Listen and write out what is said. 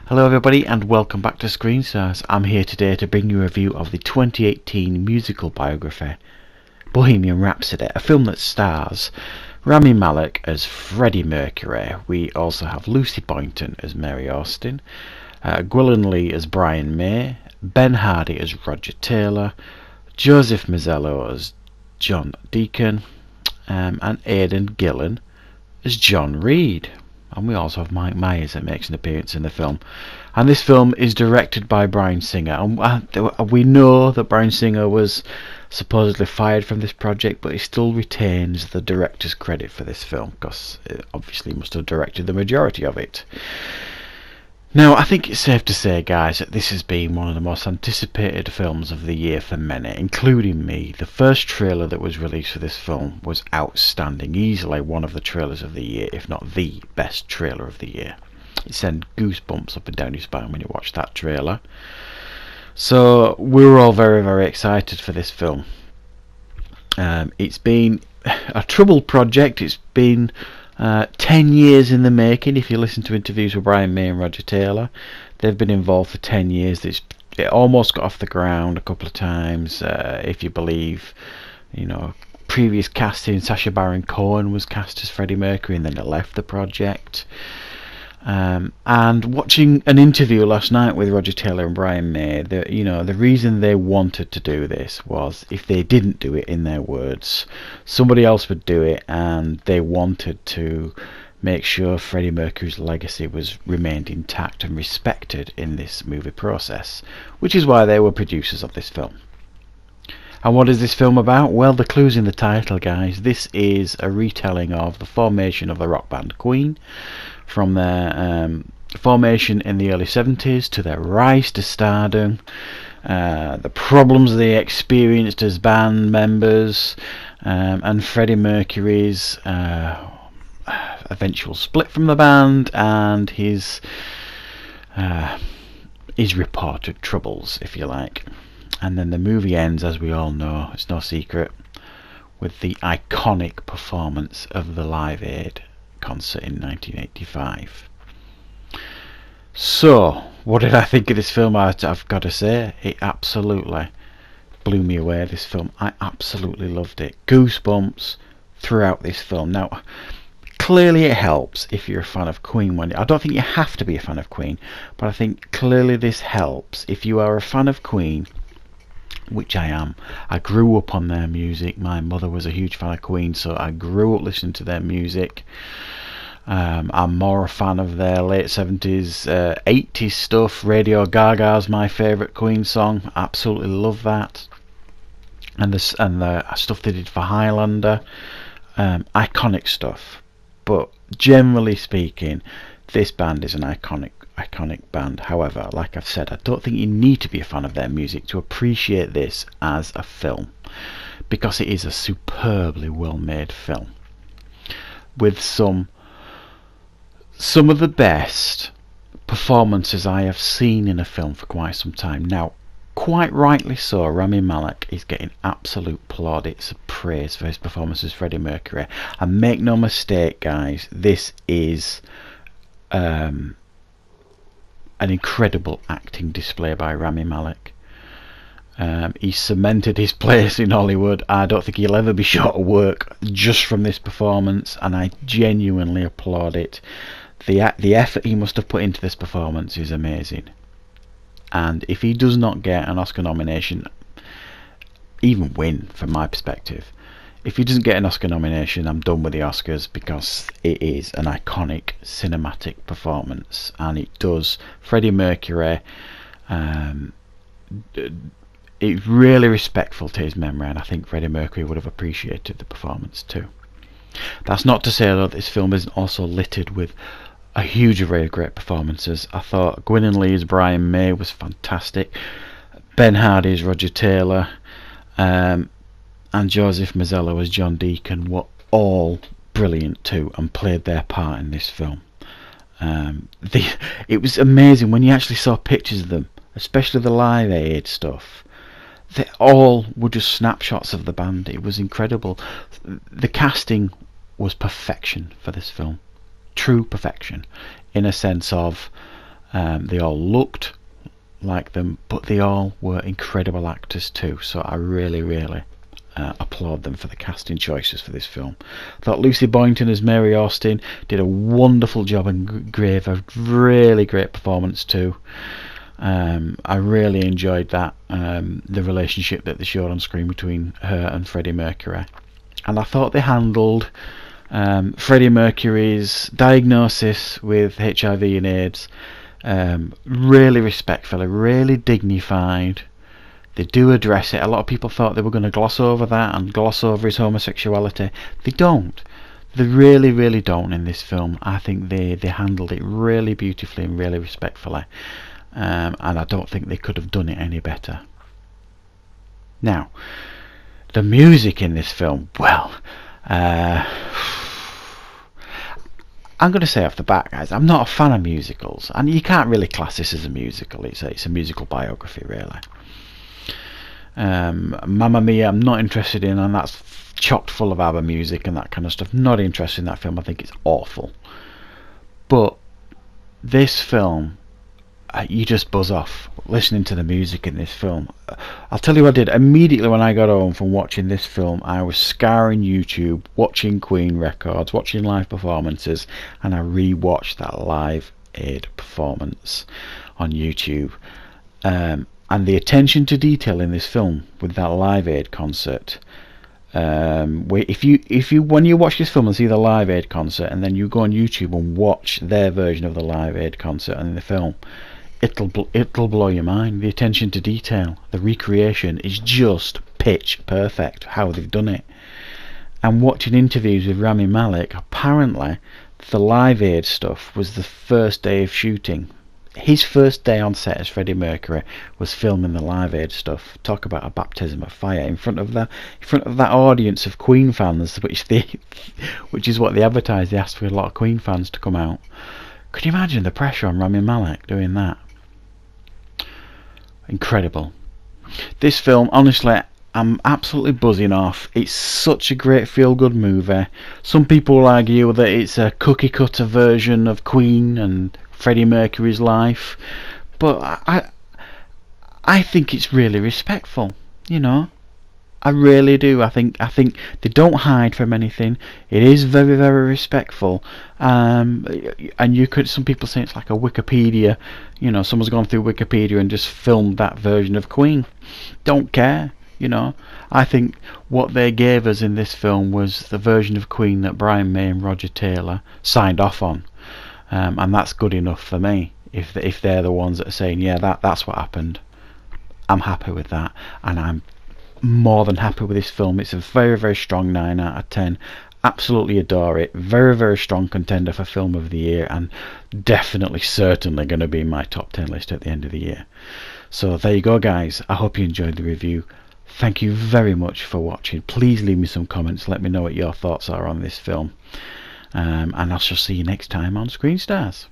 Hello everybody and welcome back to Screen Stars. I'm here today to bring you a review of the 2018 musical biography Bohemian Rhapsody, a film that stars Rami Malek as Freddie Mercury. We also have Lucy Boynton as Mary Austin, Gwilyn Lee as Brian May, Ben Hardy as Roger Taylor, Joseph Mazzello as John Deacon, and Aidan Gillen as John Reid. And we also have Mike Myers that makes an appearance in the film. And this film is directed by Bryan Singer. And we know that Bryan Singer was supposedly fired from this project, but he still retains the director's credit for this film, because obviously he must have directed the majority of it. Now, I think it's safe to say, guys, that this has been one of the most anticipated films of the year for many, including me. The first trailer that was released for this film was outstanding, easily one of the trailers of the year, if not the best trailer of the year. It sent goosebumps up and down your spine when you watch that trailer. So we were all very, very excited for this film. It's been a troubled project. It's been 10 years in the making. If you listen to interviews with Brian May and Roger Taylor, they've been involved for 10 years. It almost got off the ground a couple of times, if you believe, previous casting. Sacha Baron Cohen was cast as Freddie Mercury and then they left the project. And watching an interview last night with Roger Taylor and Brian May, the reason they wanted to do this was if they didn't do it, in their words, somebody else would do it, and they wanted to make sure Freddie Mercury's legacy remained intact and respected in this movie process, which is why they were producers of this film. And what is this film about? Well, the clue's in the title, guys. This is a retelling of the formation of the rock band Queen, from their formation in the early 70s to their rise to stardom, the problems they experienced as band members, and Freddie Mercury's eventual split from the band and his reported troubles, if you like. And then the movie ends, as we all know, it's no secret, with the iconic performance of the Live Aid concert in 1985. So, what did I think of this film? I've got to say, it absolutely blew me away, this film. I absolutely loved it. Goosebumps throughout this film. Now, clearly it helps if you're a fan of Queen. I don't think you have to be a fan of Queen, but I think clearly this helps if you are a fan of Queen, which I am. I grew up on their music. My mother was a huge fan of Queen, so I grew up listening to their music. I'm more a fan of their late 70s, 80s stuff. Radio Gaga's my favourite Queen song. Absolutely love that. And the stuff they did for Highlander. Iconic stuff. But generally speaking, this band is an iconic band. However, like I've said, I don't think you need to be a fan of their music to appreciate this as a film, because it is a superbly well made film with some of the best performances I have seen in a film for quite some time. Now, quite rightly so, Rami Malek is getting absolute plaudits of praise for his performance as Freddie Mercury. And make no mistake, guys, this is an incredible acting display by Rami Malek. He cemented his place in Hollywood. I don't think he'll ever be short of work just from this performance, and I genuinely applaud it. The effort he must have put into this performance is amazing. And if he does not get an Oscar nomination, even win from my perspective, if he doesn't get an Oscar nomination, I'm done with the Oscars, because it is an iconic cinematic performance, and it does Freddie Mercury. It's really respectful to his memory, and I think Freddie Mercury would have appreciated the performance too. That's not to say though that this film isn't also littered with a huge array of great performances. I thought Gwilyn Lee as Brian May was fantastic. Ben Hardy as Roger Taylor, and Joseph Mazzello as John Deacon were all brilliant too, and played their part in this film. It was amazing when you actually saw pictures of them, especially the Live Aid stuff. They all were just snapshots of the band. It was incredible. The casting was perfection for this film. True perfection, in a sense of They all looked like them, but they all were incredible actors too, so I really applaud them for the casting choices for this film. I thought Lucy Boynton as Mary Austin did a wonderful job and gave a really great performance too. I really enjoyed that, the relationship that they showed on screen between her and Freddie Mercury, and I thought they handled Freddie Mercury's diagnosis with HIV and AIDS really respectfully, really dignified. They do address it. A lot of people thought they were going to gloss over that and gloss over his homosexuality. They don't. They really don't in this film. I think they handled it really beautifully and really respectfully, and I don't think they could have done it any better. Now, the music in this film, well, I'm going to say off the bat, guys, I'm not a fan of musicals, and you can't really class this as a musical. It's a musical biography, really. Mamma Mia, I'm not interested in, and that's chocked full of ABBA music and that kind of stuff. Not interested in that film. I think it's awful. But this film, you just buzz off listening to the music in this film. I'll tell you what I did immediately when I got home from watching this film. I was scouring YouTube, watching Queen records, watching live performances, and I re-watched that Live Aid performance on YouTube. And the attention to detail in this film with that Live Aid concert, if you when you watch this film and see the Live Aid concert, and then you go on YouTube and watch their version of the Live Aid concert and the film, it'll blow your mind. The attention to detail, the recreation is just pitch perfect how they've done it. And watching interviews with Rami Malek, apparently the Live Aid stuff was the first day of shooting. His first day on set as Freddie Mercury was filming the Live Aid stuff. Talk about a baptism of fire in front of that audience of Queen fans, which is what they advertised. They asked for a lot of Queen fans to come out. Could you imagine the pressure on Rami Malek doing that? Incredible. This film, honestly, I'm absolutely buzzing off. It's such a great feel-good movie. Some people will argue that it's a cookie-cutter version of Queen and Freddie Mercury's life, but I think it's really respectful. You know, I really do. I think they don't hide from anything. It is very respectful. And some people say it's like a Wikipedia. You know, someone's gone through Wikipedia and just filmed that version of Queen. Don't care. You know, I think what they gave us in this film was the version of Queen that Brian May and Roger Taylor signed off on. And that's good enough for me. If they're the ones that are saying, yeah, that's what happened, I'm happy with that, and I'm more than happy with this film. It's a very strong 9 out of 10. Absolutely adore it. Very strong contender for Film of the Year, and definitely, certainly going to be in my top 10 list at the end of the year. So there you go, guys. I hope you enjoyed the review. Thank you very much for watching. Please leave me some comments. Let me know what your thoughts are on this film. And I shall see you next time on Screen Stars.